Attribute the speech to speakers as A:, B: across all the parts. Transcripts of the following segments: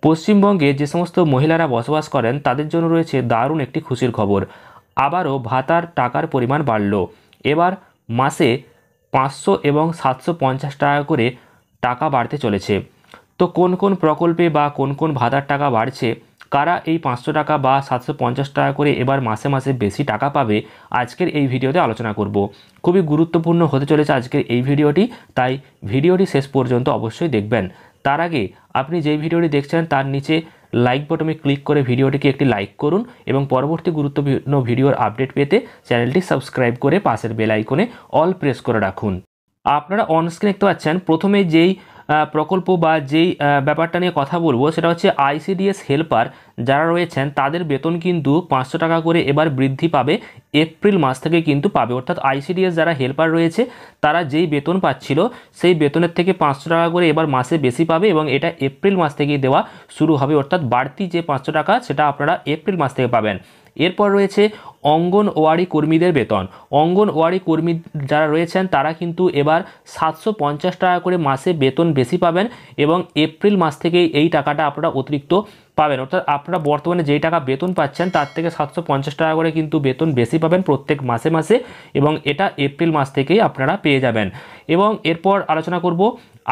A: পশ্চিমবঙ্গে যে সমস্ত মহিলারা বসবাস করেন তাদের জন্য রয়েছে দারুণ একটি খুশির খবর। আবারও ভাতার টাকার পরিমাণ বাড়ল। এবার মাসে 500 এবং 750 টাকা করে টাকা বাড়তে চলেছে। তো কোন কোন প্রকল্পে বা কোন কোন ভাতার টাকা বাড়ছে, কারা এই 500 টাকা বা 750 টাকা করে এবার মাসে মাসে বেশি টাকা পাবে, আজকের এই ভিডিওতে আলোচনা করব। খুবই গুরুত্বপূর্ণ হতে চলেছে আজকের এই ভিডিওটি, তাই ভিডিওটি শেষ পর্যন্ত অবশ্যই দেখবেন। তার আগে আপনি যেই ভিডিওটি দেখছেন তার নিচে লাইক বাটনে ক্লিক করে ভিডিওটিকে একটি লাইক করুন এবং পরবর্তী গুরুত্বপূর্ণ ভিডিওর আপডেট পেতে চ্যানেলটি সাবস্ক্রাইব করে পাশের বেল আইকনে অল প্রেস করে রাখুন। আপনারা অনস্ক্রিন দেখতে পাচ্ছেন, প্রথমে যেই প্রকল্প বা যেই ব্যাপারটা নিয়ে কথা বলবো সেটা হচ্ছে আইসিডিএস হেল্পার যারা রয়েছেন তাদের বেতন কিন্তু 500 টাকা করে এবার বৃদ্ধি পাবে, এপ্রিল মাস থেকে কিন্তু পাবে। অর্থাৎ আইসিডিএস যারা হেল্পার রয়েছে তারা যেই বেতন পাচ্ছিল সেই বেতনের থেকে 500 টাকা করে এবার মাসে বেশি পাবে এবং এটা এপ্রিল মাস থেকেই দেওয়া শুরু হবে। অর্থাৎ বাড়তি যে 500 টাকা সেটা আপনারা এপ্রিল মাস থেকে পাবেন। এরপর রয়েছে অঙ্গনওয়াড়ি কর্মীদের বেতন। অঙ্গনওয়াড়ি কর্মী যারা রয়েছেন তারা কিন্তু এবার 750 টাকা করে মাসে বেতন বেশি পাবেন এবং এপ্রিল মাস থেকেই এই টাকাটা আপনারা অতিরিক্ত পাবেন। অর্থাৎ আপনারা বর্তমানে যেই টাকা বেতন পাচ্ছেন তার থেকে 750 টাকা করে কিন্তু বেতন বেশি পাবেন প্রত্যেক মাসে মাসে, এবং এটা এপ্রিল মাস থেকেই আপনারা পেয়ে যাবেন। এবং এরপর আলোচনা করব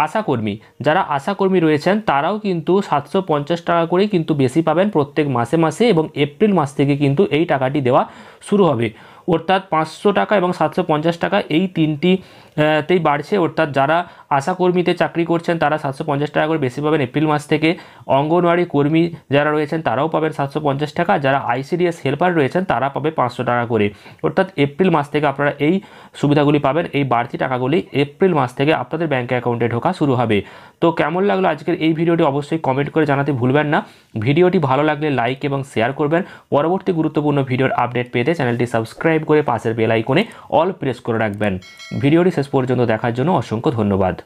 A: আশাকর্মী। যারা আশাকর্মী রয়েছেন তারাও কিন্তু 750 টাকা করেই কিন্তু বেশি পাবেন প্রত্যেক মাসে মাসে, এবং এপ্রিল মাস থেকে কিন্তু এই টাকাটি দেওয়া শুরু হবে। অর্থাৎ 500 টাকা এবং 750 টাকা এই তিনটিতেই বাড়ছে। অর্থাৎ যারা আশাকর্মীতে চাকরি করছেন তারা 750 টাকা করে বেশি পাবেন এপ্রিল মাস থেকে। অঙ্গনওয়াড়ি কর্মী যারা রয়েছেন তারাও পাবেন 750 টাকা, যারা আইসিডিএস হেল্পার রয়েছেন তারা পাবে 500 টাকা করে। অর্থাৎ এপ্রিল মাস থেকে আপনারা এই সুবিধাগুলি পাবেন। এই বাড়তি টাকাগুলি এপ্রিল মাস থেকে আপনাদের ব্যাঙ্ক অ্যাকাউন্টে ঢোকা শুরু হবে। তো কেমন লাগলো আজকের এই ভিডিওটি অবশ্যই কমেন্ট করে জানাতে ভুলবেন না। ভিডিওটি ভালো লাগলে লাইক এবং শেয়ার করবেন। পরবর্তী গুরুত্বপূর্ণ ভিডিওর আপডেট পেতে চ্যানেলটি সাবস্ক্রাইব করে পাশের বেল আইকনে অল প্রেস করে রাখবেন। ভিডিওটি শেষ পর্যন্ত দেখার জন্য অসংখ্য ধন্যবাদ।